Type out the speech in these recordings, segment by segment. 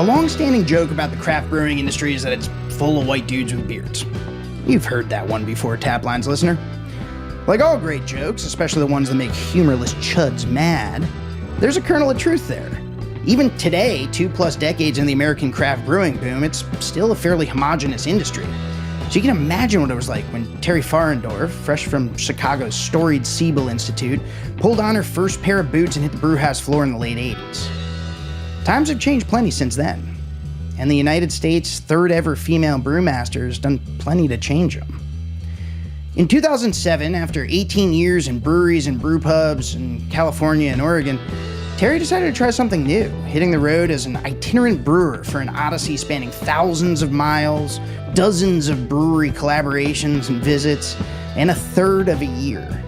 A long-standing joke about the craft brewing industry is that it's full of white dudes with beards. You've heard that one before, Taplines listener. Like all great jokes, especially the ones that make humorless chuds mad, there's a kernel of truth there. Even today, 2+ decades in the American craft brewing boom, it's still a fairly homogenous industry. So you can imagine what it was like when Terry Farendorf, fresh from Chicago's storied Siebel Institute, pulled on her first pair of boots and hit the brewhouse floor in the late 80s. Times have changed plenty since then, and the United States' third ever female brewmaster has done plenty to change them. In 2007, after 18 years in breweries and brew pubs in California and Oregon, Terry decided to try something new, hitting the road as an itinerant brewer for an odyssey spanning thousands of miles, dozens of brewery collaborations and visits, and a third of a year.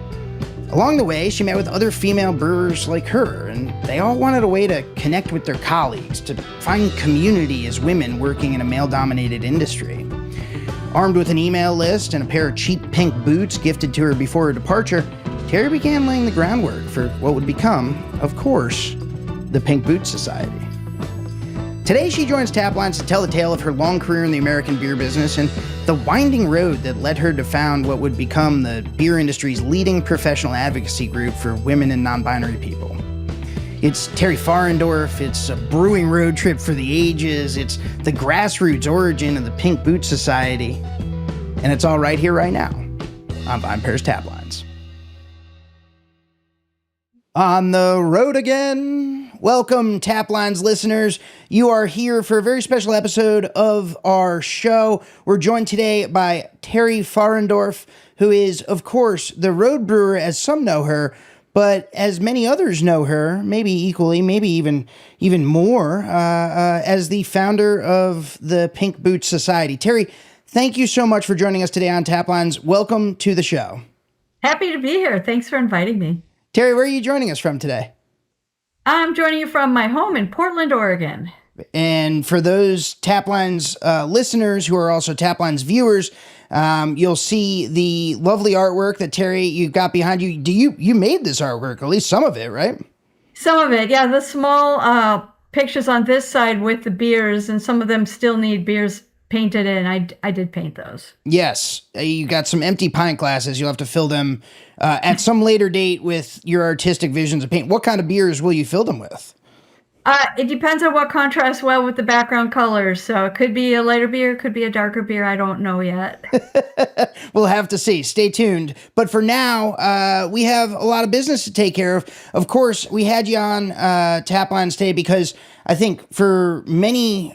Along the way, she met with other female brewers like her, and they all wanted a way to connect with their colleagues, to find community as women working in a male-dominated industry. Armed with an email list and a pair of cheap pink boots gifted to her before her departure, Terry began laying the groundwork for what would become, of course, the Pink Boots Society. Today, she joins Taplines to tell the tale of her long career in the American beer business and the winding road that led her to found what would become the beer industry's leading professional advocacy group for women and non-binary people. It's Terry Farendorf, it's a brewing road trip for the ages, it's the grassroots origin of the Pink Boots Society, and it's all right here, right now, on VinePair's Taplines. On the road again. Welcome, Taplines listeners. You are here for a very special episode of our show. We're joined today by Terry Farendorf, who is, of course, the road brewer as some know her, but as many others know her, maybe equally, maybe even more, as the founder of the Pink Boots Society. Terry, thank you so much for joining us today on Taplines. Welcome to the show. Happy to be here. Thanks for inviting me. Terry, where are you joining us from today? I'm joining you from my home in Portland, Oregon. And for those Taplines listeners who are also Taplines viewers, you'll see the lovely artwork that Terry, you've got behind you. You made this artwork, at least some of it, right? Some of it, yeah. The small pictures on this side with the beers, and some of them still need beers painted in. I did paint those. Yes. You got some empty pint glasses. You'll have to fill them at some later date with your artistic visions of paint. What kind of beers will you fill them with? It depends on what contrasts well with the background colors. So it could be a lighter beer, it could be a darker beer. I don't know yet. We'll have to see. Stay tuned. But for now, we have a lot of business to take care of. Of course, we had you on Taplines today because I think for many,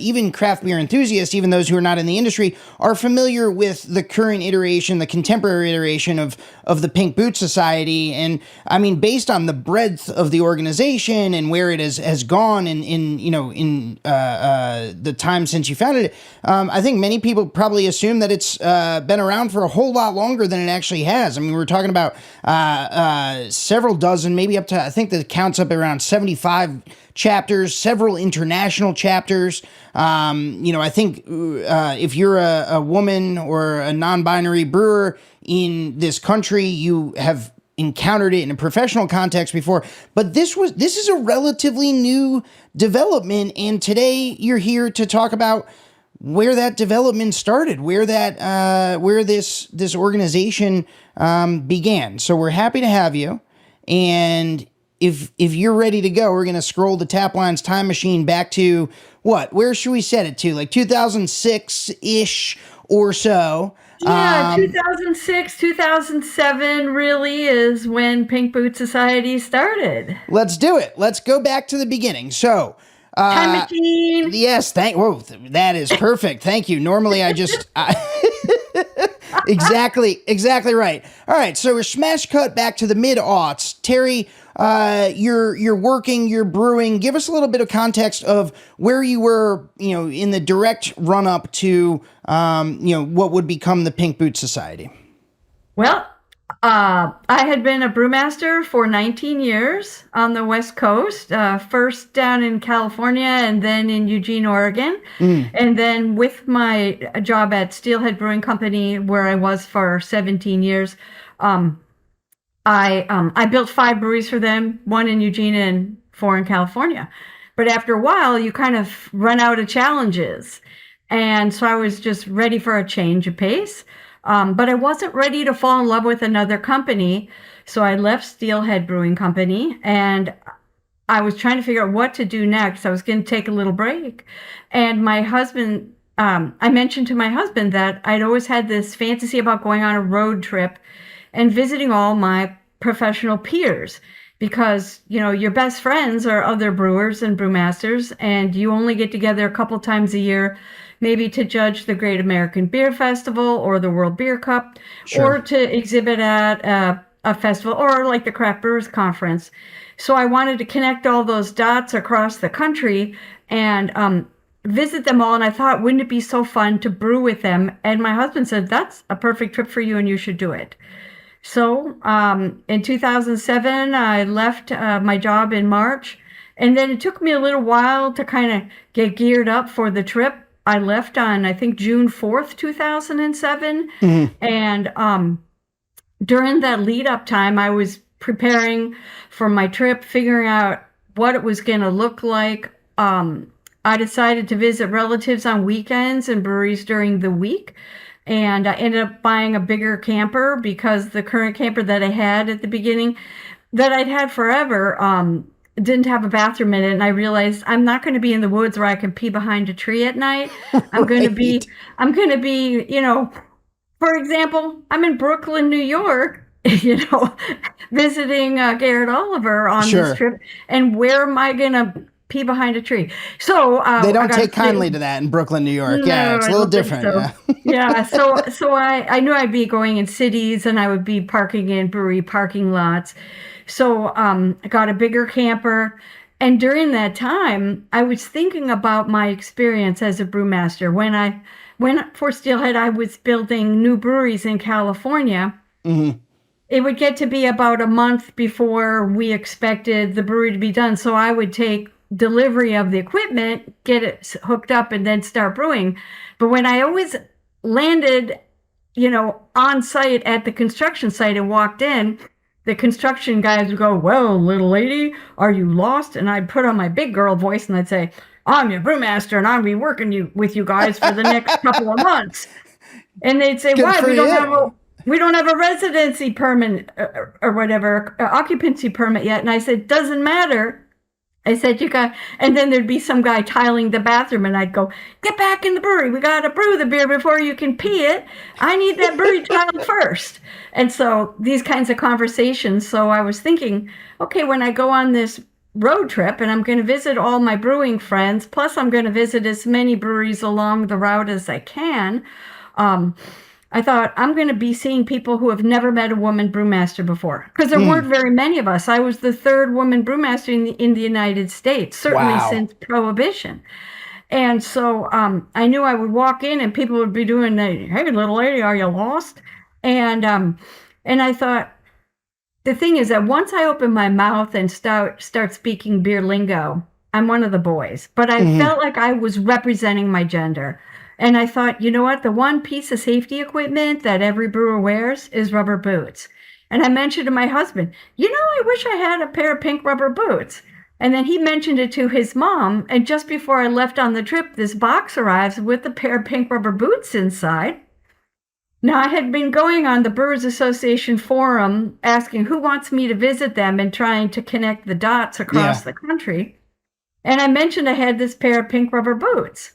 even craft beer enthusiasts, even those who are not in the industry, are familiar with the current iteration, the contemporary iteration of the Pink Boots Society. And I mean, based on the breadth of the organization and where it has gone in the time since you founded it, I think many people probably assume that it's been around for a whole lot longer than it actually has. I mean, we're talking about several dozen, maybe up to, I think the count's up around 75 chapters, several international chapters. I think if you're a woman or a non-binary brewer in this country, you have encountered it in a professional context before. But this is a relatively new development, and today you're here to talk about where that development started, where this organization began. So we're happy to have you, and if you're ready to go, we're going to scroll the Taplines time machine back to what? Where should we set it to? Like 2006-ish or so. Yeah, 2006, 2007 really is when Pink Boots Society started. Let's do it. Let's go back to the beginning. So, time machine. Yes, whoa, that is perfect. Thank you. Normally I just... Exactly right. All right, so we're smash cut back to the mid-aughts. Terry, you're working, you're brewing. Give us a little bit of context of where you were, in the direct run-up to, what would become the Pink Boots Society. Well, I had been a brewmaster for 19 years on the West Coast, first down in California and then in Eugene, Oregon. And then with my job at Steelhead Brewing Company, where I was for 17 years, I built 5 breweries for them, 1 in Eugene and 4 in California. But after a while, you kind of run out of challenges. And so I was just ready for a change of pace. But I wasn't ready to fall in love with another company. So I left Steelhead Brewing Company and I was trying to figure out what to do next. I was going to take a little break. And my husband, I mentioned to my husband that I'd always had this fantasy about going on a road trip and visiting all my professional peers because, your best friends are other brewers and brewmasters, and you only get together a couple times a year, maybe to judge the Great American Beer Festival or the World Beer Cup, Sure. or to exhibit at a festival or like the Craft Brewers Conference. So I wanted to connect all those dots across the country and visit them all. And I thought, wouldn't it be so fun to brew with them? And my husband said, that's a perfect trip for you and you should do it. So in 2007, I left my job in March. And then it took me a little while to kind of get geared up for the trip. I left on, I think, June 4th, 2007. And during that lead up time, I was preparing for my trip, figuring out what it was going to look like. I decided to visit relatives on weekends and breweries during the week. And I ended up buying a bigger camper because the current camper that I had at the beginning, that I'd had forever, didn't have a bathroom in it. And I realized I'm not going to be in the woods where I can pee behind a tree at night. I'm going to be, for example, I'm in Brooklyn, New York, visiting Garrett Oliver on Sure. this trip. And where am I going to pee behind a tree? So they don't take kindly to that in Brooklyn, New York. Yeah, it's a little different. So. Yeah. So I knew I'd be going in cities and I would be parking in brewery parking lots. So I got a bigger camper. And during that time, I was thinking about my experience as a brewmaster. When for Steelhead, I was building new breweries in California. Mm-hmm. It would get to be about a month before we expected the brewery to be done. So I would take delivery of the equipment, get it hooked up, and then start brewing. But when I always landed, on site at the construction site and walked in, the construction guys would go, "Well, little lady, are you lost?" And I'd put on my big girl voice and I'd say, "I'm your brewmaster and I'll be working with you guys for the next couple of months." And they'd say, "Why? We don't have a residency permit or whatever, occupancy permit yet." And I said, "Doesn't matter." I said, and then there'd be some guy tiling the bathroom and I'd go, "Get back in the brewery. We got to brew the beer before you can pee it. I need that brewery tiled first." And so these kinds of conversations. So I was thinking, okay, when I go on this road trip and I'm going to visit all my brewing friends, plus I'm going to visit as many breweries along the route as I can. I thought, I'm going to be seeing people who have never met a woman brewmaster before, because there weren't very many of us. I was the third woman brewmaster in the United States, certainly since Prohibition. And so I knew I would walk in and people would be doing the, "Hey, little lady, are you lost?" And I thought, the thing is that once I open my mouth and start speaking beer lingo, I'm one of the boys. But I felt like I was representing my gender. And I thought, you know what? The one piece of safety equipment that every brewer wears is rubber boots. And I mentioned to my husband, I wish I had a pair of pink rubber boots. And then he mentioned it to his mom. And just before I left on the trip, this box arrives with a pair of pink rubber boots inside. Now, I had been going on the Brewers Association forum asking who wants me to visit them and trying to connect the dots across the country. And I mentioned I had this pair of pink rubber boots.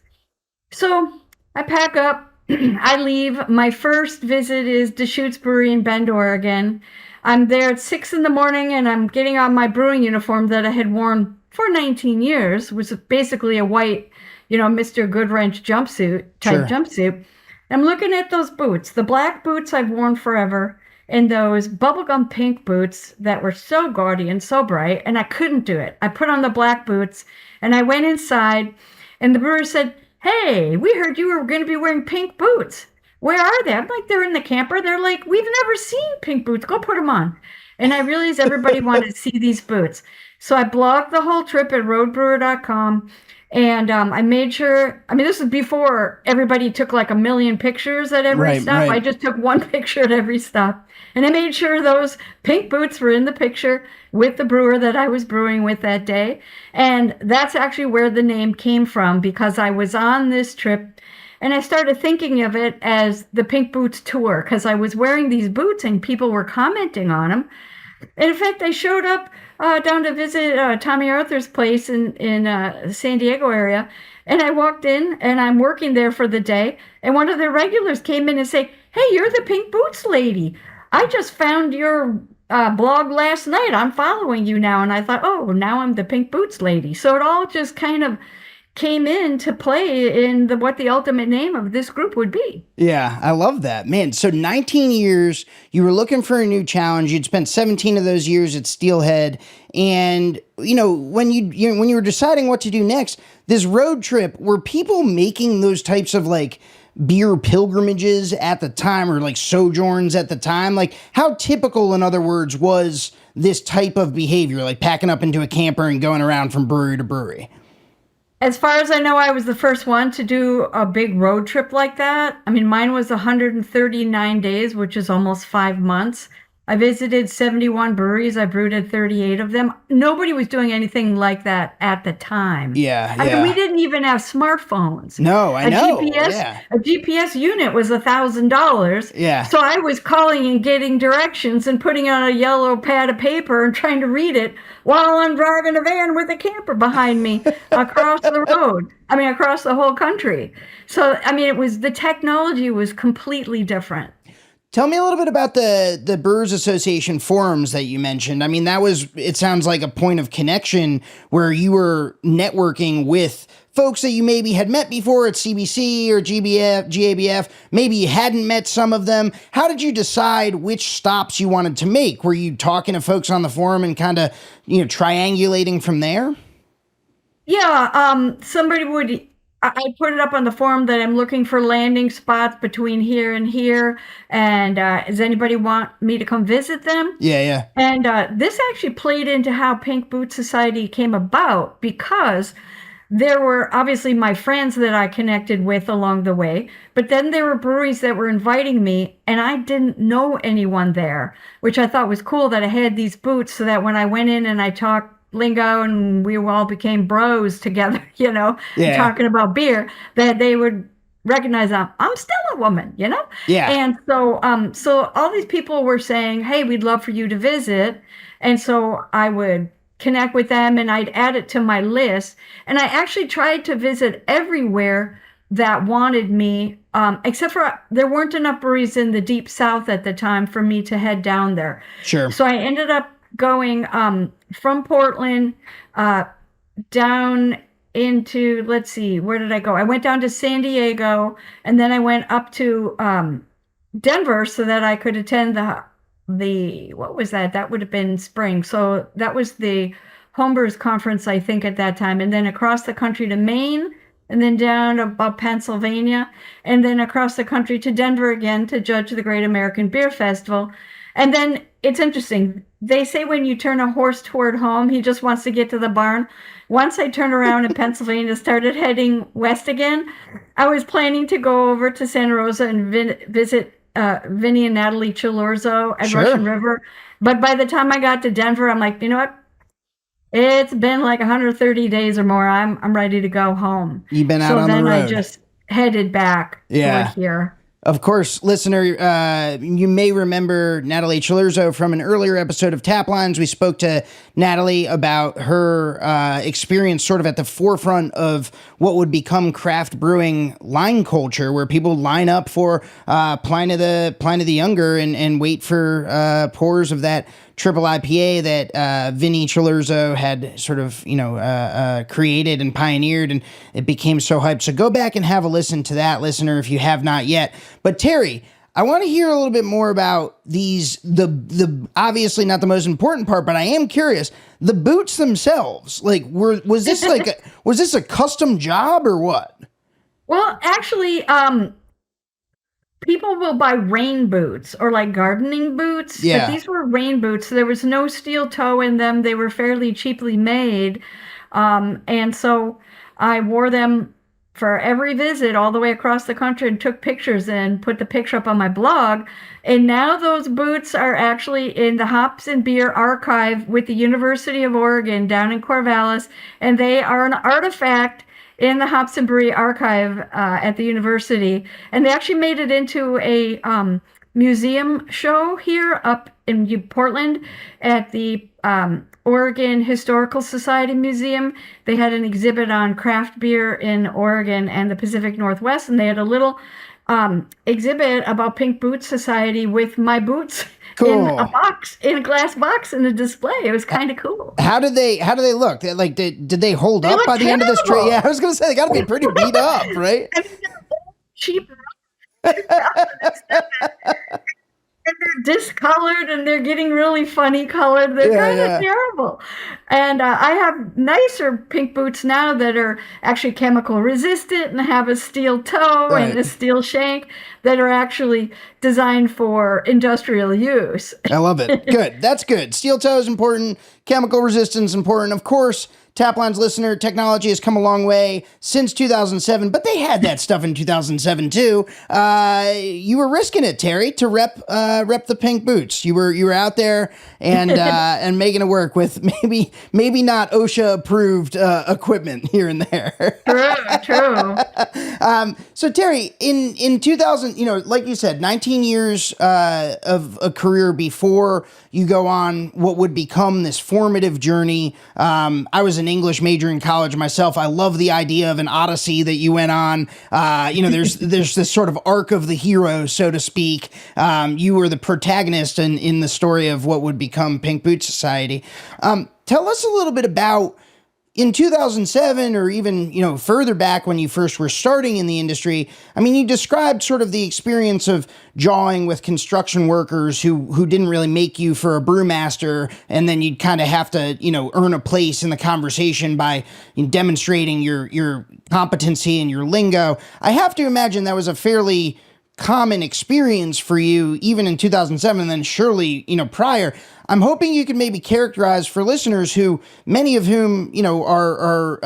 So I pack up, I leave. My first visit is Deschutes Brewery in Bend, Oregon. I'm there at 6 a.m. and I'm getting on my brewing uniform that I had worn for 19 years, which was basically a white, Mr. Goodwrench jumpsuit. I'm looking at those boots, the black boots I've worn forever, and those bubblegum pink boots that were so gaudy and so bright, and I couldn't do it. I put on the black boots, and I went inside, and the brewer said, "Hey, we heard you were going to be wearing pink boots. Where are they?" I'm like, "They're in the camper." They're like, "We've never seen pink boots. Go put them on." And I realized everybody wanted to see these boots. So I blogged the whole trip at roadbrewer.com. And I made sure, I mean, this is before everybody took like a million pictures at every Right, stop. I right. just took one picture at every stop. And I made sure those pink boots were in the picture with the brewer that I was brewing with that day. And that's actually where the name came from, because I was on this trip and I started thinking of it as the Pink Boots Tour, because I was wearing these boots and people were commenting on them. And in fact, I showed up down to visit Tommy Arthur's place in San Diego area, and I walked in, and I'm working there for the day, and one of the regulars came in and say, "Hey, you're the Pink Boots lady. I just found your blog last night. I'm following you now." And I thought, oh, now I'm the Pink Boots lady. So it all just kind of came into play in what the ultimate name of this group would be. Yeah, I love that. Man, so 19 years, you were looking for a new challenge. You'd spent 17 of those years at Steelhead. And, when you were deciding what to do next, this road trip, were people making those types of like beer pilgrimages at the time, or like sojourns at the time? Like, how typical, in other words, was this type of behavior, like packing up into a camper and going around from brewery to brewery? As far as I know, I was the first one to do a big road trip like that. I mean, mine was 139 days, which is almost 5 months. I visited 71 breweries. I brewed at 38 of them. Nobody was doing anything like that at the time. Yeah, I mean, we yeah. didn't even have smartphones. No, I A know. GPS, Yeah. a GPS unit was $1,000. Yeah. So I was calling and getting directions and putting on a yellow pad of paper and trying to read it while I'm driving a van with a camper behind me across the road. I mean, across the whole country. So, I mean, the technology was completely different. Tell me a little bit about the Brewers Association forums that you mentioned. I mean, it sounds like a point of connection where you were networking with folks that you maybe had met before at CBC or GABF. Maybe you hadn't met some of them. How did you decide which stops you wanted to make? Were you talking to folks on the forum and kind of, triangulating from there? Yeah, somebody would. I put it up on the forum that I'm looking for landing spots between here and here, and does anybody want me to come visit them? Yeah, yeah. And this actually played into how Pink Boot Society came about, because there were obviously my friends that I connected with along the way, but then there were breweries that were inviting me, and I didn't know anyone there, which I thought was cool, that I had these boots so that when I went in and I talked lingo and we all became bros together, Yeah. talking about beer, that they would recognize I'm still a woman. Yeah. And so all these people were saying, "Hey, we'd love for you to visit." And so I would connect with them and I'd add it to my list. And I actually tried to visit everywhere that wanted me, except for there weren't enough breweries in the deep south at the time for me to head down there. Sure. So I ended up going from Portland down into, let's see, where did I go? I went down to San Diego, and then I went up to Denver so that I could attend the what was that? That would have been spring. So that was the Homebrewers Conference, I think, at that time. And then across the country to Maine, and then down about Pennsylvania, and then across the country to Denver again to judge the Great American Beer Festival. And then it's interesting. They say when you turn a horse toward home, he just wants to get to the barn. Once I turned around in Pennsylvania and started heading west again, I was planning to go over to Santa Rosa and visit Vinny and Natalie Chilorzo at Sure. Russian River. But by the time I got to Denver, I'm like, you know what? It's been like 130 days or more. I'm ready to go home. You've been out on the So then I road. just headed back Yeah. toward here. Of course, listener, you may remember Natalie Chilurzo from an earlier episode of Taplines. We spoke to Natalie about her experience sort of at the forefront of what would become craft brewing line culture, where people line up for Pliny the Younger and wait for pours of that triple IPA that Vinny Chilurzo had sort of, created and pioneered, and it became so hyped. So go back and have a listen to that, listener, if you have not yet. But Terry, I want to hear a little bit more about the obviously not the most important part, but I am curious, the boots themselves. Like, was this was this a custom job or what? Well, actually, people will buy rain boots or like gardening boots, Yeah. but these were rain boots. So there was no steel toe in them. They were fairly cheaply made. And so I wore them for every visit all the way across the country and took pictures and put the picture up on my blog. And now those boots are actually in the Hops and Beer archive with the University of Oregon down in Corvallis, and they are an artifact in the Hops and Brewery archive at the university. And they actually made it into a museum show here up in Portland at the Oregon Historical Society Museum. They had an exhibit on craft beer in Oregon and the Pacific Northwest, and they had a little exhibit about Pink Boots Society with my boots in a box, in a glass box, in a display. It was kind of cool. How did they look? Like, did they hold up by the end of this trip? Yeah, I was gonna say they got to be pretty beat up, right? I mean, they're cheap. And they're discolored and they're getting really funny colored. They're kind of terrible. And I have nicer pink boots now that are actually chemical resistant and have a steel toe and a steel shank that are actually designed for industrial use. I love it. Good. That's good. Steel toe is important. Chemical resistance important. Of course, Taplines listener, technology has come a long way since 2007, but they had that stuff in 2007 too. You were risking it, Terry, to rep the pink boots. You were out there and and making it work with maybe not OSHA approved equipment here and there. True. So Terry, in 2000, like you said, 19 years of a career before you go on what would become this formative journey. I was an English major in college myself. I love the idea of an odyssey that you went on. There's this sort of arc of the hero, so to speak. You were the protagonist in the story of what would become Pink Boots Society. Tell us a little bit about in 2007 or even, further back when you first were starting in the industry. I mean, you described sort of the experience of jawing with construction workers who didn't really make you for a brewmaster. And then you'd kind of have to, earn a place in the conversation by demonstrating your competency and your lingo. I have to imagine that was a fairly common experience for you even in 2007 and then surely prior. I'm hoping you could maybe characterize for listeners who many of whom are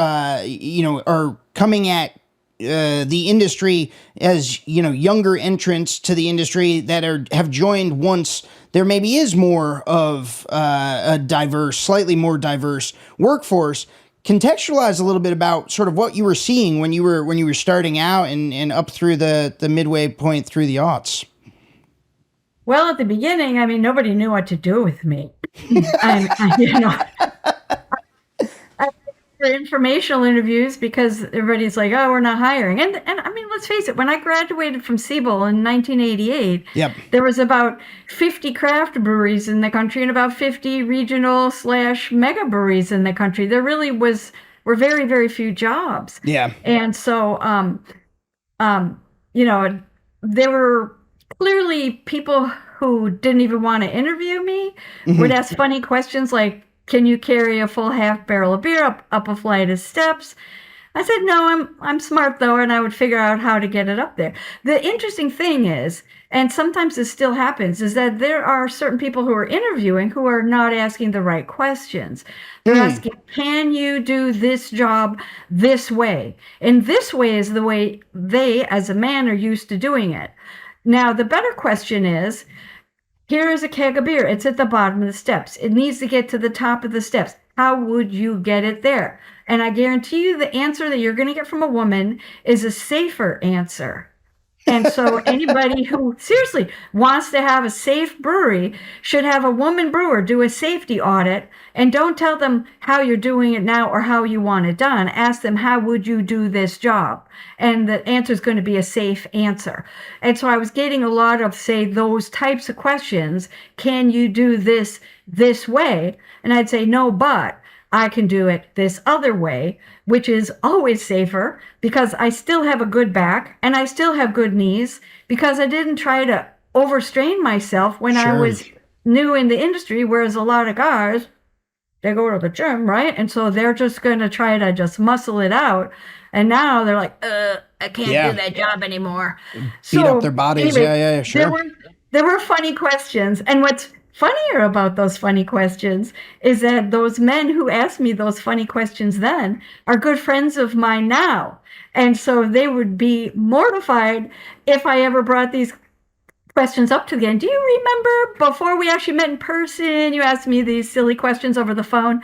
coming at the industry as younger entrants to the industry that have joined once there maybe is more of a slightly more diverse workforce. Contextualize a little bit about sort of what you were seeing when you were starting out and up through the midway point through the aughts. Well, at the beginning, I mean, nobody knew what to do with me. For informational interviews because everybody's like, oh, we're not hiring. And I mean, let's face it, when I graduated from Siebel in 1988, there was about 50 craft breweries in the country and about 50 regional / mega breweries in the country. There really were very, very few jobs. Yeah. And so, there were clearly people who didn't even want to interview me, would ask funny questions like, can you carry a full half barrel of beer up a flight of steps? I said, no, I'm smart though, and I would figure out how to get it up there. The interesting thing is, and sometimes this still happens, is that there are certain people who are interviewing who are not asking the right questions. They're asking, can you do this job this way? And this way is the way they, as a man, are used to doing it. Now, the better question is, here is a keg of beer. It's at the bottom of the steps. It needs to get to the top of the steps. How would you get it there? And I guarantee you the answer that you're going to get from a woman is a safer answer. And so anybody who seriously wants to have a safe brewery should have a woman brewer do a safety audit, and don't tell them how you're doing it now or how you want it done. Ask them, how would you do this job? And the answer is going to be a safe answer. And so I was getting a lot of, say, those types of questions. Can you do this way? And I'd say, no, but I can do it this other way, which is always safer because I still have a good back and I still have good knees because I didn't try to overstrain myself when I was new in the industry, whereas a lot of guys, they go to the gym, right? And so they're just going to try to just muscle it out. And now they're like, I can't do that job anymore. Beat up their bodies. Anyway, sure. There were funny questions. And what's funnier about those funny questions is that those men who asked me those funny questions then are good friends of mine now. And so they would be mortified if I ever brought these questions up to the end. Do you remember before we actually met in person, you asked me these silly questions over the phone?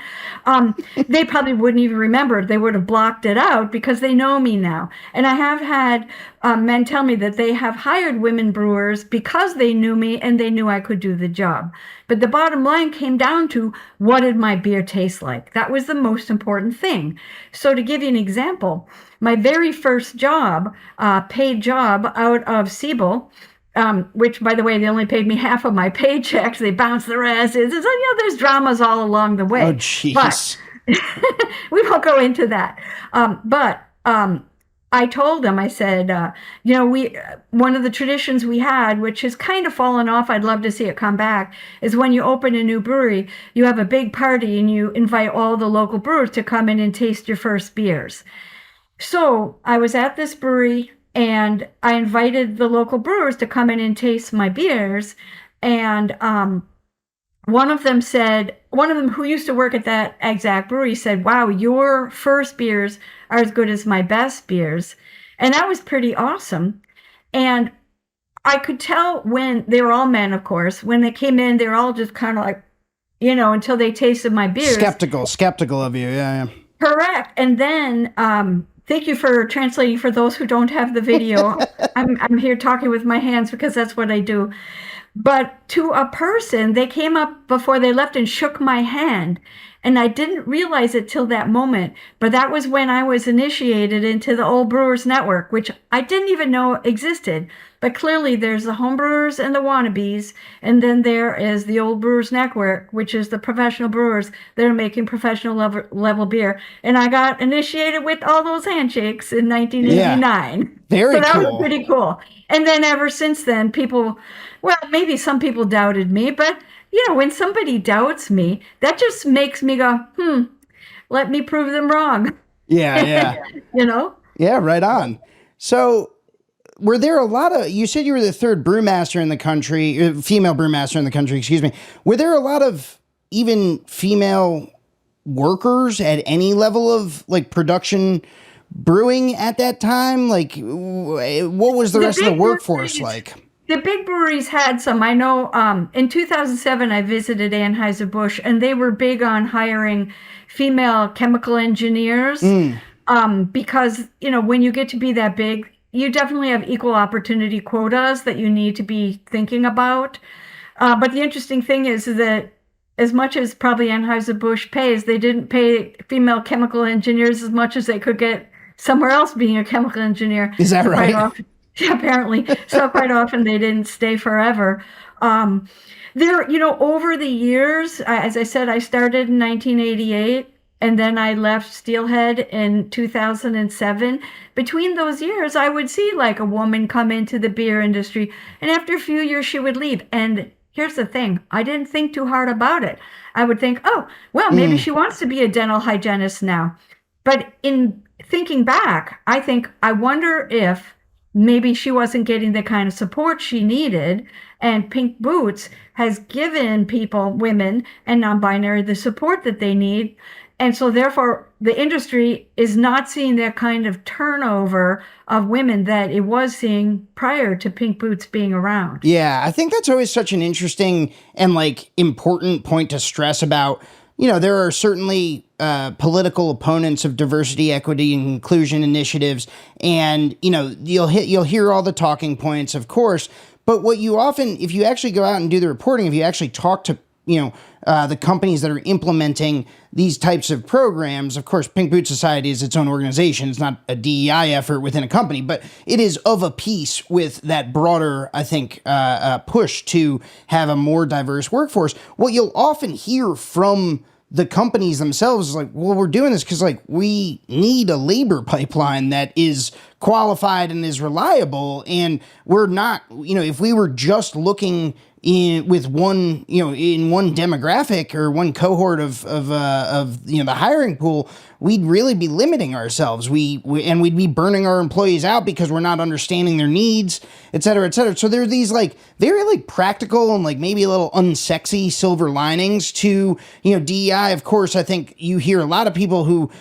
They probably wouldn't even remember. They would have blocked it out because they know me now. And I have had men tell me that they have hired women brewers because they knew me and they knew I could do the job. But the bottom line came down to, what did my beer taste like? That was the most important thing. So to give you an example, my very first job, paid job out of Siebel, which, by the way, they only paid me half of my paychecks. They bounced the rest. There's dramas all along the way. Oh, jeez. But we won't go into that. I told them, I said, one of the traditions we had, which has kind of fallen off, I'd love to see it come back, is when you open a new brewery, you have a big party and you invite all the local brewers to come in and taste your first beers. So I was at this brewery, and I invited the local brewers to come in and taste my beers. And one of them who used to work at that exact brewery said, wow, your first beers are as good as my best beers. And that was pretty awesome. And I could tell when they were all men, of course, when they came in, they were all just kind of like, until they tasted my beers. Skeptical of you. Yeah. Correct. And then, thank you for translating for those who don't have the video. I'm here talking with my hands because that's what I do. But to a person, they came up before they left and shook my hand. And I didn't realize it till that moment. But that was when I was initiated into the Old Brewers Network, which I didn't even know existed. But clearly there's the homebrewers and the wannabes. And then there is the Old Brewers Network, which is the professional brewers that are making professional level beer. And I got initiated with all those handshakes in 1989. Yeah, very cool. So that was pretty cool. And then ever since then, maybe some people doubted me, but when somebody doubts me, that just makes me go, let me prove them wrong. Yeah. Yeah, right on. So were there a lot of, you said you were the third brewmaster in the country, female brewmaster in the country, excuse me. Were there a lot of even female workers at any level of production brewing at that time? What was the rest of the workforce like? The big breweries had some. I know in 2007, I visited Anheuser-Busch, and they were big on hiring female chemical engineers because, when you get to be that big, you definitely have equal opportunity quotas that you need to be thinking about. But the interesting thing is that as much as probably Anheuser-Busch pays, they didn't pay female chemical engineers as much as they could get somewhere else being a chemical engineer. Is that right? Apparently. So quite often they didn't stay forever. Over the years, as I said, I started in 1988 and then I left Steelhead in 2007. Between those years, I would see a woman come into the beer industry, and after a few years she would leave. And here's the thing, I didn't think too hard about it. I would think, oh, well, maybe she wants to be a dental hygienist now. But in thinking back, I wonder if maybe she wasn't getting the kind of support she needed, and Pink Boots has given people, women and non-binary, the support that they need. And so therefore, the industry is not seeing that kind of turnover of women that it was seeing prior to Pink Boots being around. Yeah, I think that's always such an interesting and important point to stress about. There are certainly political opponents of diversity, equity, and inclusion initiatives, and you'll hear all the talking points, of course. But what you often, if you actually go out and do the reporting, if you actually talk to the companies that are implementing these types of programs, of course, Pink Boot Society is its own organization. It's not a DEI effort within a company, but it is of a piece with that broader, I think, push to have a more diverse workforce. What you'll often hear from the companies themselves is well, we're doing this because we need a labor pipeline that is qualified and is reliable. And we're not, if we were just looking with one, in one demographic or one cohort of the hiring pool, we'd really be limiting ourselves. And we'd be burning our employees out because we're not understanding their needs, et cetera, et cetera. So there are these like very like practical and like maybe a little unsexy silver linings to, DEI. Of course, I think you hear a lot of people who,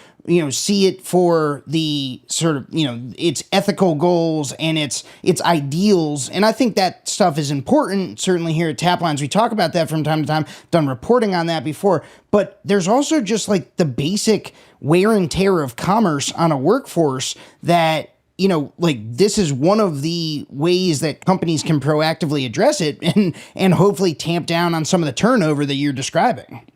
see it for the sort of, its ethical goals and its ideals. And I think that stuff is important. Certainly here at Taplines, we talk about that from time to time, done reporting on that before. But there's also just like the basic wear and tear of commerce on a workforce that, like this is one of the ways that companies can proactively address it and hopefully tamp down on some of the turnover that you're describing.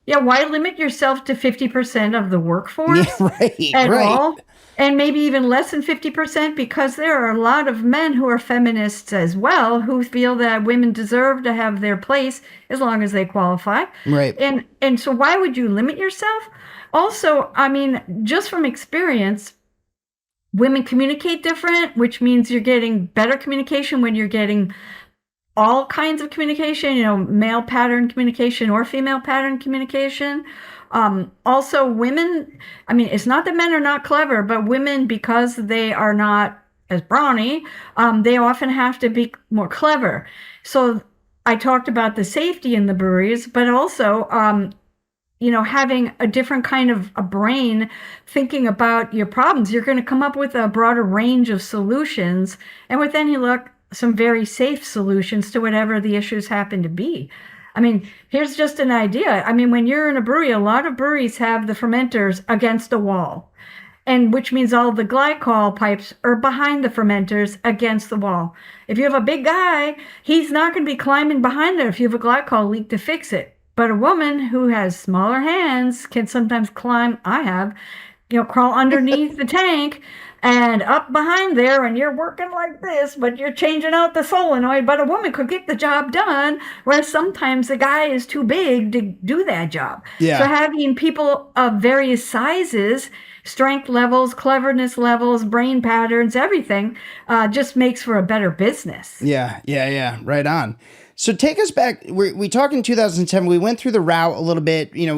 Yeah, why limit yourself to 50% of the workforce right, at right. all? And maybe even less than 50%, because there are a lot of men who are feminists as well, who feel that women deserve to have their place as long as they qualify. Right. And so why would you limit yourself? Also, I mean, just from experience, women communicate different, which means you're getting better communication when you're getting all kinds of communication, male pattern communication or female pattern communication. Also, women, I mean, it's not that men are not clever, but women, because they are not as brawny, they often have to be more clever. So I talked about the safety in the breweries, but also, having a different kind of a brain thinking about your problems. You're going to come up with a broader range of solutions. And within you look, some very safe solutions to whatever the issues happen to be. I mean, here's just an idea. I mean, when you're in a brewery, a lot of breweries have the fermenters against a wall, and which means all the glycol pipes are behind the fermenters against the wall. If you have a big guy, he's not going to be climbing behind there if you have a glycol leak to fix it. But a woman who has smaller hands can sometimes climb, crawl underneath the tank and up behind there, and you're working like this, but you're changing out the solenoid. But a woman could get the job done, whereas sometimes the guy is too big to do that job. Yeah. So having people of various sizes, strength levels, cleverness levels, brain patterns, everything, just makes for a better business. Yeah. Right on. So take us back. We talked in 2007. We went through the route a little bit. You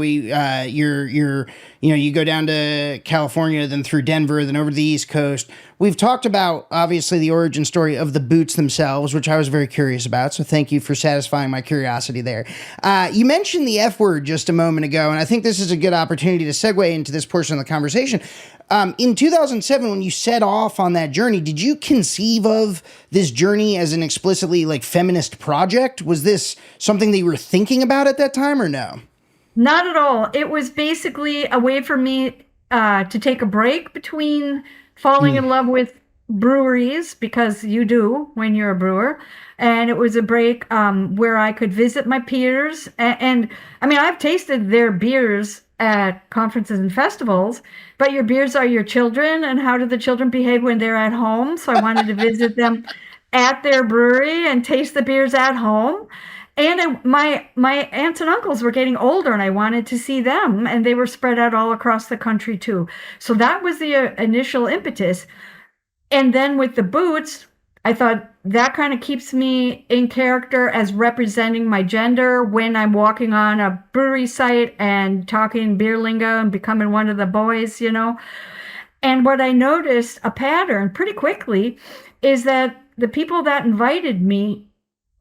go down to California, then through Denver, then over to the East Coast. We've talked about obviously the origin story of the boots themselves, which I was very curious about. So thank you for satisfying my curiosity there. You mentioned the F word just a moment ago, and I think this is a good opportunity to segue into this portion of the conversation. In 2007, when you set off on that journey, did you conceive of this journey as an explicitly like feminist project? Was this something that you were thinking about at that time or no? Not at all. It was basically a way for me to take a break between falling in love with breweries, because you do when you're a brewer. And it was a break where I could visit my peers. And I mean, I've tasted their beers at conferences and festivals, but your beers are your children. And how do the children behave when they're at home? So I wanted to visit them at their brewery and taste the beers at home. And my aunts and uncles were getting older, and I wanted to see them, and they were spread out all across the country too. So that was the initial impetus. And then with the boots, I thought that kind of keeps me in character as representing my gender when I'm walking on a brewery site and talking beer lingo and becoming one of the boys, And what I noticed, a pattern pretty quickly, is that the people that invited me,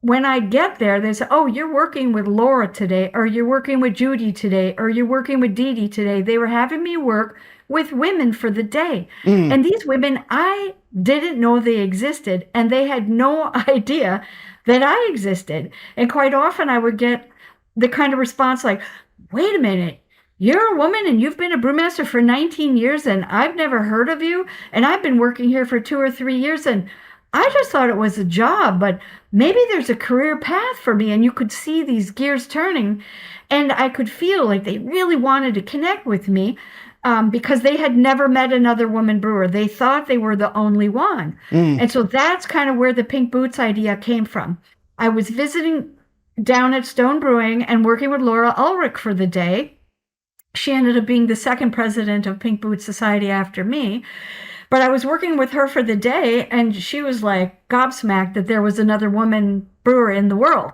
when I get there, they say, "Oh, you're working with Laura today, or you're working with Judy today, or you're working with Dee Dee today." They were having me work with women for the day. And these women, I didn't know they existed, and they had no idea that I existed. And quite often I would get the kind of response like, "Wait a minute, you're a woman and you've been a brewmaster for 19 years and I've never heard of you, and I've been working here for 2 or 3 years, and I just thought it was a job, but maybe there's a career path for me." And you could see these gears turning, and I could feel like they really wanted to connect with me because they had never met another woman brewer. They thought they were the only one. And so that's kind of where the pink boots idea came from. I was visiting down at Stone Brewing and working with Laura Ulrich for the day. She ended up being the second president of Pink Boots Society after me. But I was working with her for the day, and she was like gobsmacked that there was another woman brewer in the world.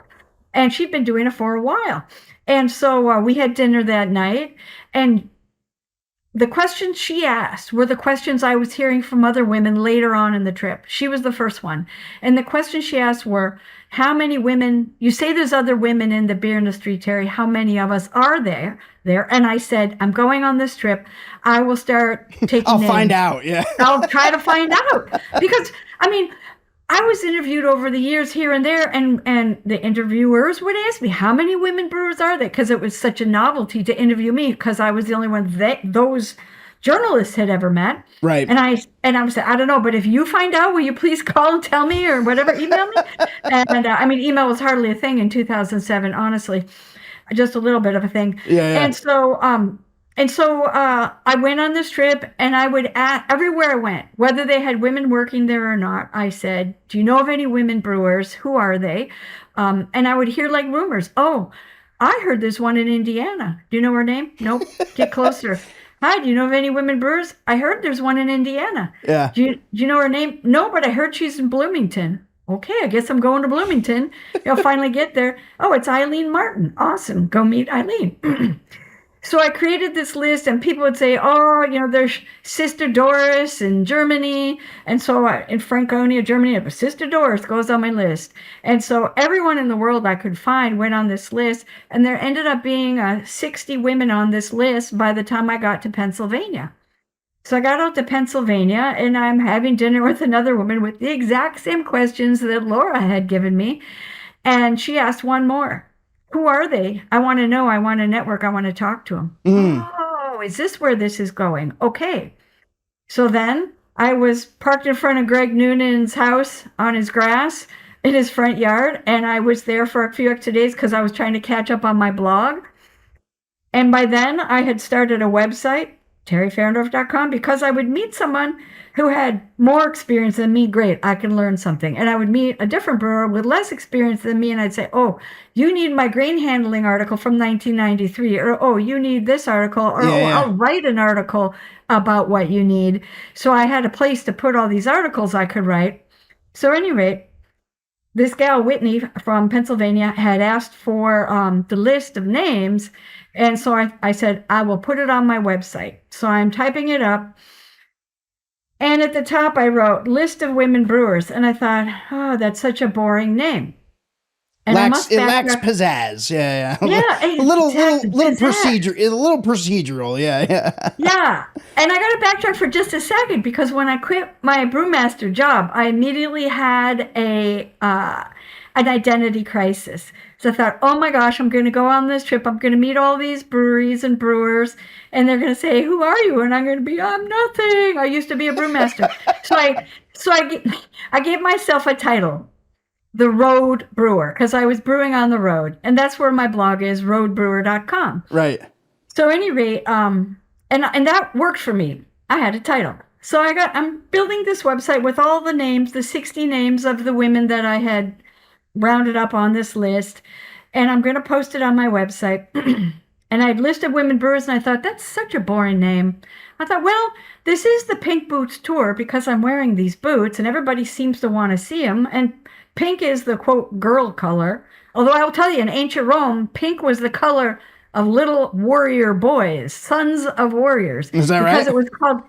And she'd been doing it for a while. And so we had dinner that night, and the questions she asked were the questions I was hearing from other women later on in the trip. She was the first one. And the questions she asked were, how many women, you say there's other women in the beer industry, Terry, how many of us are there? And I said, I'm going on this trip. I will start taking I'll names. find out. Yeah. I'll try to find out. Because, I mean, I was interviewed over the years here and there, and the interviewers would ask me, how many women brewers are there? Because it was such a novelty to interview me, because I was the only one those journalists had ever met. Right. And I would say, I don't know, but if you find out, will you please call and tell me, or whatever, email me? And I mean, email was hardly a thing in 2007, honestly, just a little bit of a thing. Yeah. And so I went on this trip, and I would ask everywhere I went, whether they had women working there or not. I said, do you know of any women brewers? Who are they? And I would hear like rumors. Oh, I heard there's one in Indiana. Do you know her name? Nope. Get closer. Hi, do you know of any women brewers? I heard there's one in Indiana. Yeah. Do you know her name? No, but I heard she's in Bloomington. Okay, I guess I'm going to Bloomington. You'll finally get there. Oh, it's Eileen Martin. Awesome. Go meet Eileen. So I created this list, and people would say, oh, there's Sister Doris in Germany. And so in Franconia, Germany, Sister Doris goes on my list. And so everyone in the world I could find went on this list. And there ended up being 60 women on this list by the time I got to Pennsylvania. So I got out to Pennsylvania, and I'm having dinner with another woman with the exact same questions that Laura had given me. And she asked one more. Who are they? I want to know. I want to network. I want to talk to them. Oh, is this where this is going? Okay. So then I was parked in front of Greg Noonan's house on his grass in his front yard. And I was there for a few extra days because I was trying to catch up on my blog. And by then I had started a website, terryfarendorf.com, because I would meet someone who had more experience than me. Great, I can learn something. And I would meet a different brewer with less experience than me, and I'd say, oh, you need my grain handling article from 1993, or oh, you need this article, or I'll write an article about what you need. So I had a place to put all these articles I could write. So at any rate, this gal, Whitney from Pennsylvania, had asked for the list of names. And so I said, I will put it on my website. So I'm typing it up. And at the top, I wrote, list of women brewers. And I thought, oh, that's such a boring name. And it lacks pizzazz. Yeah. Yeah. a little procedural. Yeah. Yeah. And I got to backtrack for just a second, because when I quit my brewmaster job, I immediately had an identity crisis. So I thought, oh my gosh, I'm going to go on this trip. I'm going to meet all these breweries and brewers, and they're going to say, who are you? And I'm going to be, I'm nothing. I used to be a brewmaster. so I gave myself a title, The Road Brewer, because I was brewing on the road. And that's where my blog is, roadbrewer.com. Right. So at any rate, and that worked for me. I had a title. So I'm building this website with all the names, the 60 names of the women that I had rounded up on this list, and I'm going to post it on my website. And I'd listed women brewers, and I thought, that's such a boring name. I thought, well, this is the Pink Boots Tour, because I'm wearing these boots, and everybody seems to want to see them. And pink is the, quote, girl color. Although I will tell you, in ancient Rome, pink was the color of little warrior boys, sons of warriors. Is that because right?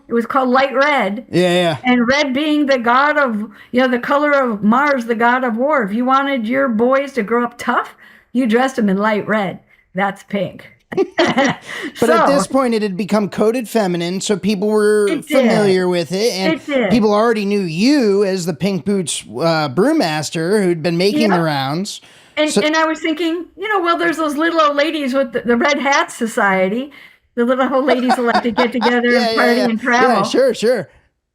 it was called light red. Yeah. And red being the god of, the color of Mars, the god of war. If you wanted your boys to grow up tough, you dressed them in light red. That's pink. But at this point, it had become coded feminine, so people were familiar with it, and people already knew you as the Pink Boots brewmaster who'd been making the rounds. And I was thinking, well, there's those little old ladies with the Red Hat Society, the little old ladies who like to get together and party and travel. Yeah, sure.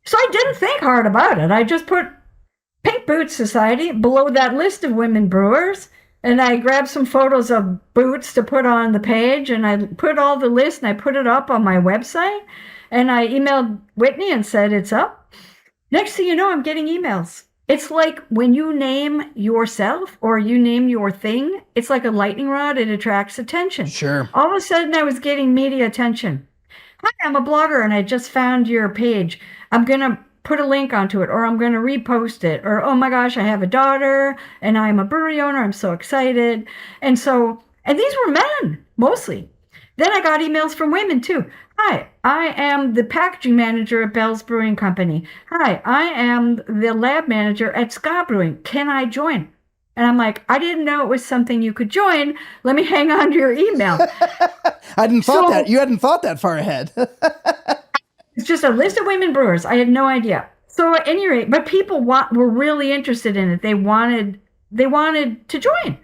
So I didn't think hard about it. I just put Pink Boots Society below that list of women brewers. And I grabbed some photos of boots to put on the page, and I put all the list, and I put it up on my website. And I emailed Whitney and said, it's up. Next thing you know, I'm getting emails. It's like when you name yourself or you name your thing, it's like a lightning rod. It attracts attention. Sure. All of a sudden, I was getting media attention. Hi, I'm a blogger, and I just found your page. I'm going to put a link onto it, or I'm going to repost it, or oh my gosh, I have a daughter and I'm a brewery owner. I'm so excited. And these were men mostly. Then I got emails from women too. Hi, I am the packaging manager at Bell's Brewing Company. Hi, I am the lab manager at Ska Brewing. Can I join? And I'm like, I didn't know it was something you could join. Let me hang on to your email. I hadn't thought that. You hadn't thought that far ahead. It's just a list of women brewers. I had no idea. So at any rate, but people were really interested in it. They wanted to join.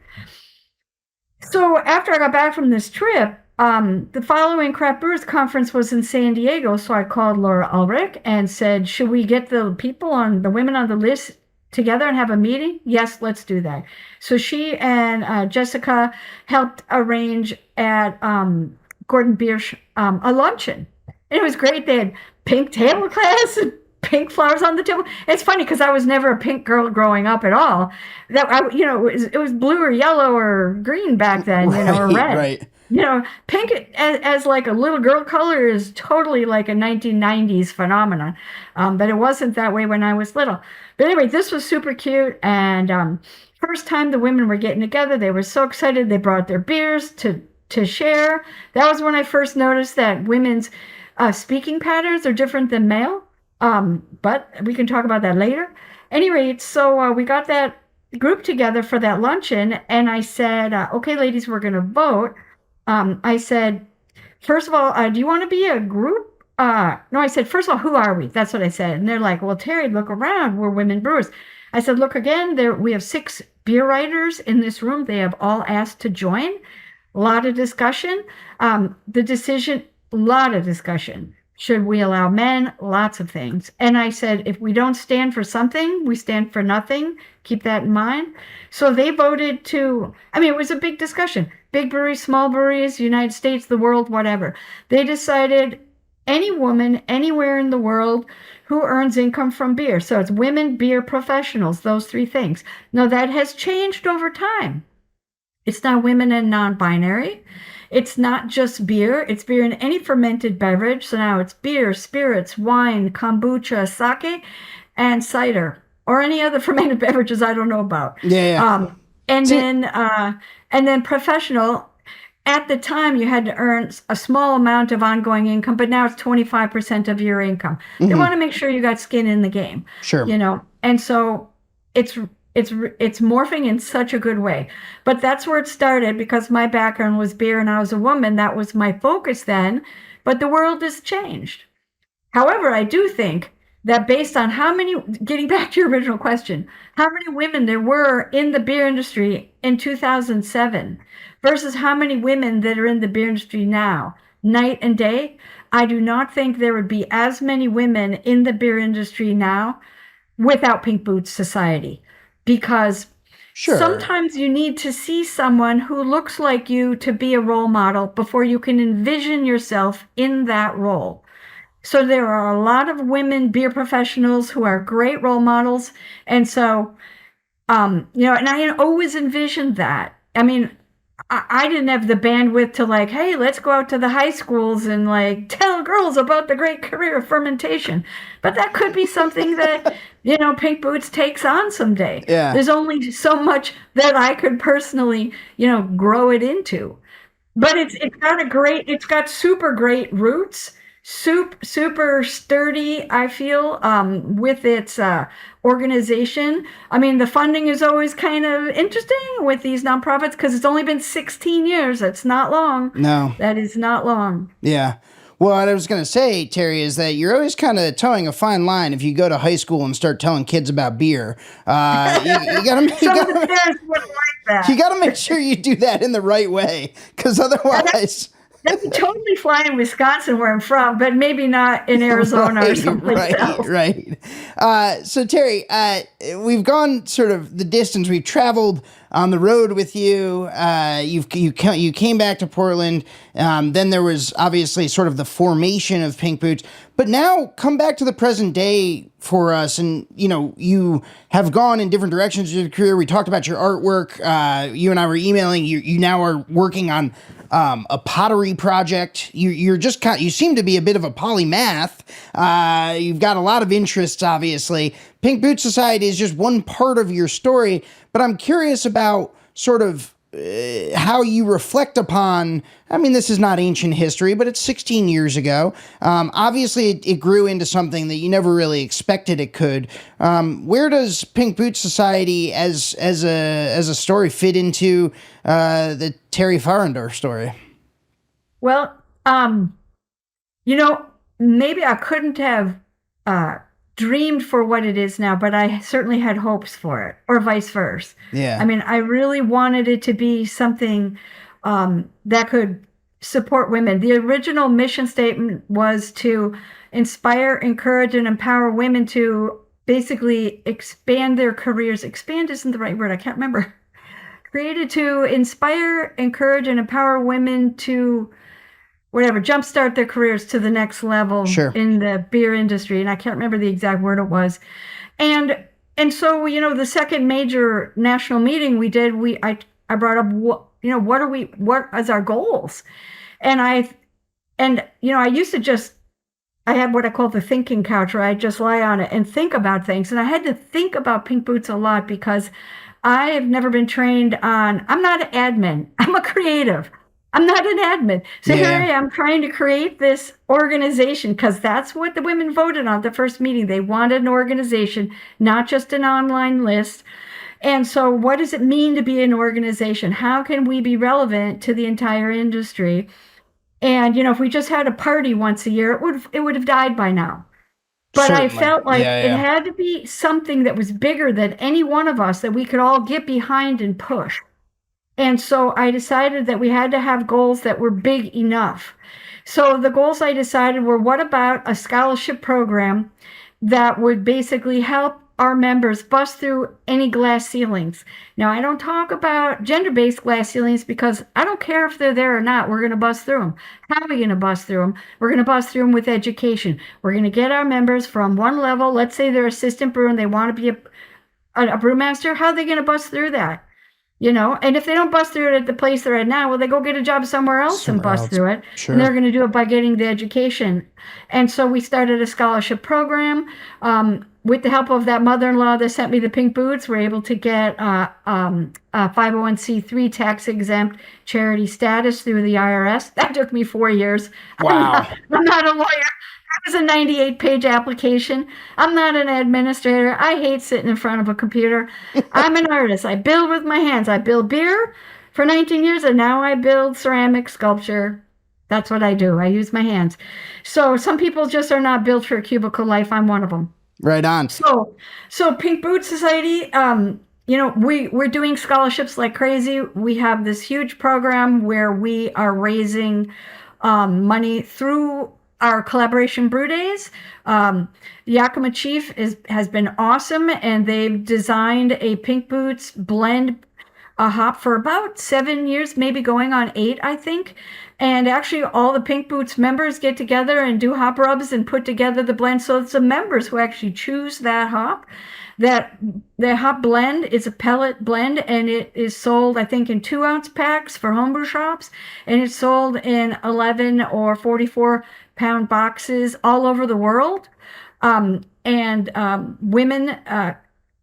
So after I got back from this trip, the following Craft Brewers Conference was in San Diego. So I called Laura Ulrich and said, should we get the women on the list together and have a meeting? Yes, let's do that. So she and Jessica helped arrange at Gordon Biersch a luncheon. And it was great. They had pink tablecloths and pink flowers on the table. It's funny because I was never a pink girl growing up at all. It was blue or yellow or green back then, or red. Right. Pink as like a little girl color is totally like a 1990s phenomenon. But it wasn't that way when I was little. But anyway, this was super cute. And first time the women were getting together, they were so excited. They brought their beers to share. That was when I first noticed that women's speaking patterns are different than male. But we can talk about that later. Any rate, so we got that group together for that luncheon. And I said, okay, ladies, we're going to vote. I said, first of all, do you want to be a group? No, I said, first of all, who are we? That's what I said. And they're like, well, Terry, look around. We're women brewers. I said, look again, we have 6 beer writers in this room. They have all asked to join. A lot of discussion. A lot of discussion. Should we allow men? Lots of things. And I said, if we don't stand for something, we stand for nothing. Keep that in mind. So they voted it was a big discussion. Big breweries, small breweries, United States, the world, whatever. They decided any woman anywhere in the world who earns income from beer. So it's women, beer professionals, those 3 things. Now that has changed over time. It's now women and non-binary. It's not just beer. It's beer in any fermented beverage. So now it's beer, spirits, wine, kombucha, sake, and cider, or any other fermented beverages I don't know about. Yeah. And then professional. At the time, you had to earn a small amount of ongoing income, but now it's 25% of your income. They want to make sure you got skin in the game. Sure. And so it's morphing in such a good way. But that's where it started because my background was beer and I was a woman. That was my focus then. But the world has changed. However, I do think that based on getting back to your original question, how many women there were in the beer industry in 2007 versus how many women that are in the beer industry now, night and day, I do not think there would be as many women in the beer industry now without Pink Boots Society. Because sometimes you need to see someone who looks like you to be a role model before you can envision yourself in that role. So there are a lot of women beer professionals who are great role models. And so, and I always envisioned that. I mean, I didn't have the bandwidth to like, hey, let's go out to the high schools and like tell girls about the great career of fermentation. But that could be something that, Pink Boots takes on someday. Yeah. There's only so much that I could personally, grow it into. But it's got super great roots. Super sturdy, I feel, with its organization. I mean, the funding is always kind of interesting with these nonprofits because it's only been 16 years. That's not long. No. That is not long. Yeah. Well, what I was going to say, Terry, is that you're always kind of towing a fine line if you go to high school and start telling kids about beer. You got to make sure you do that in the right way because otherwise... That would totally fly in Wisconsin, where I'm from, but maybe not in Arizona or someplace else. Right. So, Terry, we've gone sort of the distance. We've traveled on the road with you. You came back to Portland. Then there was obviously sort of the formation of Pink Boots, but now come back to the present day for us. And you have gone in different directions in your career. We talked about your artwork. You and I were emailing. You now are working on a pottery project. You're just you seem to be a bit of a polymath. You've got a lot of interests, obviously. Pink Boot Society is just one part of your story, but I'm curious about sort of how you reflect upon, I mean, this is not ancient history, but it's 16 years ago. Obviously, it grew into something that you never really expected it could. Where does Pink Boot Society as a story fit into the Terry Farendorf story? Well, maybe I couldn't have dreamed for what it is now, but I certainly had hopes for it, or vice versa. Yeah. I mean, I really wanted it to be something that could support women. The original mission statement was to inspire, encourage, and empower women to basically expand their careers. Expand isn't the right word. I can't remember. Created to inspire, encourage, and empower women to jumpstart their careers to the next level. Sure. In the beer industry. And I can't remember the exact word it was. And so, the second major national meeting we did, I brought up, what is our goals? And I used to I had what I call the thinking couch, where I just lie on it and think about things. And I had to think about Pink Boots a lot because I have never been trained on, I'm not an admin, I'm a creative. I'm not an admin. So Here I am trying to create this organization, because that's what the women voted on at the first meeting. They wanted an organization, not just an online list. And so what does it mean to be an organization? How can we be relevant to the entire industry? And, if we just had a party once a year, it would have died by now. But certainly. I felt like it had to be something that was bigger than any one of us, that we could all get behind and push. And so I decided that we had to have goals that were big enough. So the goals I decided were, what about a scholarship program that would basically help our members bust through any glass ceilings? Now, I don't talk about gender-based glass ceilings, because I don't care if they're there or not. We're going to bust through them. How are we going to bust through them? We're going to bust through them with education. We're going to get our members from one level. Let's say they're assistant brewer and they want to be a brewmaster. How are they going to bust through that? And if they don't bust through it at the place they're at now, well, they go get a job somewhere else and bust through it. Sure. And they're going to do it by getting the education. And so we started a scholarship program. With the help of that mother-in-law that sent me the Pink Boots, we're able to get a 501c3 tax-exempt charity status through the IRS. That took me 4 years. Wow. I'm not a lawyer. That was a 98-page application. I'm not an administrator. I hate sitting in front of a computer. I'm an artist. I build with my hands. I build beer for 19 years, and now I build ceramic sculpture. That's what I do. I use my hands. So some people just are not built for a cubicle life. I'm one of them. Right on. So Pink Boot Society, we're doing scholarships like crazy. We have this huge program where we are raising money through our collaboration brew days. Yakima Chief has been awesome, and they've designed a Pink Boots blend hop for about 7 years, maybe going on 8, I think. And actually, all the Pink Boots members get together and do hop rubs and put together the blend. So it's the members who actually choose that hop. That the hop blend is a pellet blend, and it is sold, I think, in 2-ounce packs for homebrew shops, and it's sold in 11 or 44-pound boxes all over the world. Women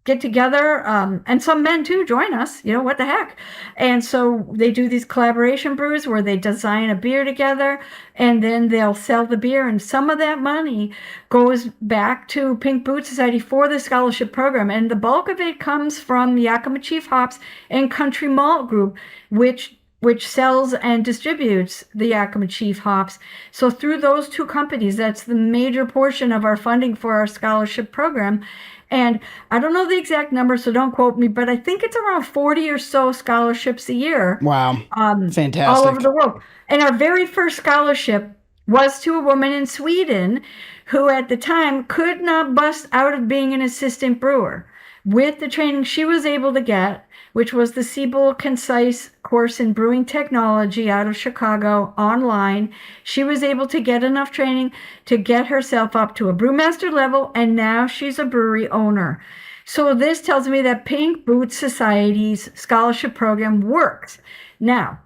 get together, and some men too join us. What the heck? And so they do these collaboration brews where they design a beer together, and then they'll sell the beer, and some of that money goes back to Pink Boot Society for the scholarship program. And the bulk of it comes from Yakima Chief Hops and Country Malt Group, which sells and distributes the Yakima Chief hops. So through those two companies, that's the major portion of our funding for our scholarship program. And I don't know the exact number, so don't quote me, but I think it's around 40 or so scholarships a year. Wow. Fantastic. All over the world. And our very first scholarship was to a woman in Sweden who at the time could not bust out of being an assistant brewer. With the training she was able to get, which was the Siebel Concise course in brewing technology out of Chicago online. She was able to get enough training to get herself up to a brewmaster level, and now she's a brewery owner. So this tells me that Pink Boots Society's scholarship program works. Now,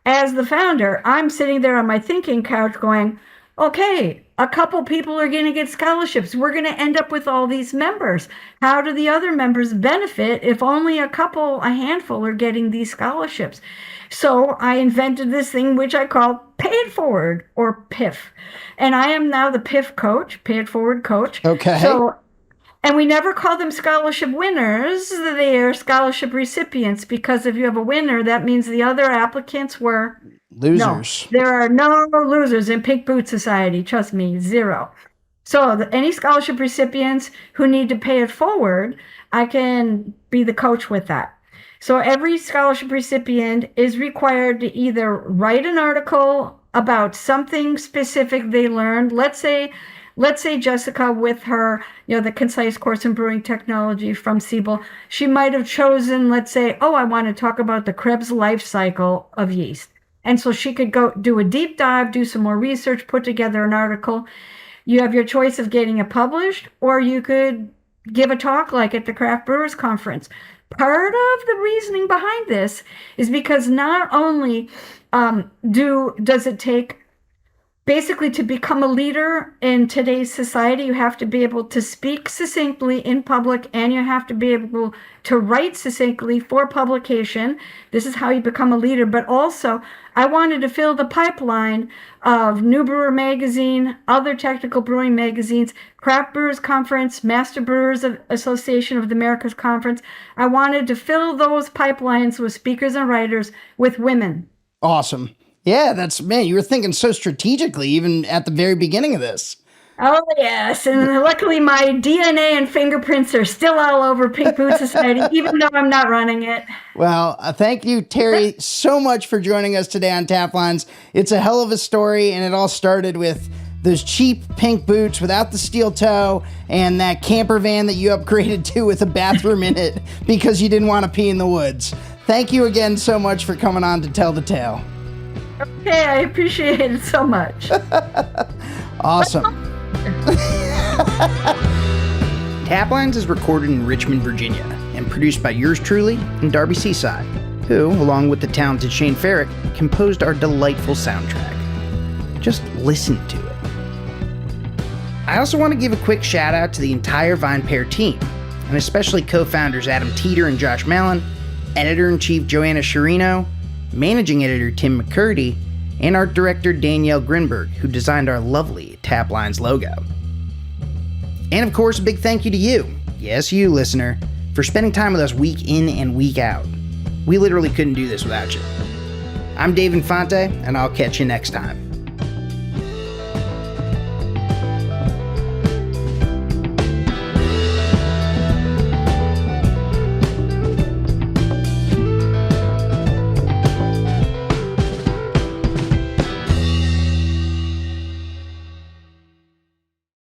as the founder, I'm sitting there on my thinking couch going, okay, a couple people are going to get scholarships. We're going to end up with all these members. How do the other members benefit if only a handful are getting these scholarships? So I invented this thing which I call Pay It Forward, or PIF. And I am now the PIF coach, Pay It Forward coach. Okay. And we never call them scholarship winners. They are scholarship recipients, because if you have a winner, that means the other applicants were losers. No, there are no losers in Pink Boots Society. Trust me, zero. So any scholarship recipients who need to pay it forward, I can be the coach with that. So every scholarship recipient is required to either write an article about something specific they learned. Let's say Jessica, with her, the concise course in brewing technology from Siebel, she might have chosen, let's say, I want to talk about the Krebs life cycle of yeast. And so she could go do a deep dive, do some more research, put together an article. You have your choice of getting it published, or you could give a talk like at the Craft Brewers Conference. Part of the reasoning behind this is because not only does it take, basically, to become a leader in today's society, you have to be able to speak succinctly in public, and you have to be able to write succinctly for publication. This is how you become a leader. But also, I wanted to fill the pipeline of New Brewer Magazine, other technical brewing magazines, Craft Brewers Conference, Master Brewers Association of the Americas Conference. I wanted to fill those pipelines with speakers and writers with women. Awesome. Yeah, man, you were thinking so strategically, even at the very beginning of this. Oh, yes. And luckily, my DNA and fingerprints are still all over Pink Boots Society, even though I'm not running it. Well, thank you, Terry, so much for joining us today on Taplines. It's a hell of a story, and it all started with those cheap pink boots without the steel toe and that camper van that you upgraded to with a bathroom in it because you didn't want to pee in the woods. Thank you again so much for coming on to tell the tale. Okay, I appreciate it so much. Awesome. Taplines is recorded in Richmond, Virginia, and produced by yours truly and Darby Seaside, who, along with the talented Shane Farrick, composed our delightful soundtrack. Just listen to it. I also want to give a quick shout out to the entire VinePair team, and especially co-founders Adam Teeter and Josh Mallon, editor-in-chief Joanna Sciarrino, managing editor Tim McCurdy, and art director Danielle Grinberg, who designed our lovely Taplines logo. And of course, a big thank you to you, yes, you listener, for spending time with us week in and week out. We literally couldn't do this without you. I'm Dave Infante, and I'll catch you next time.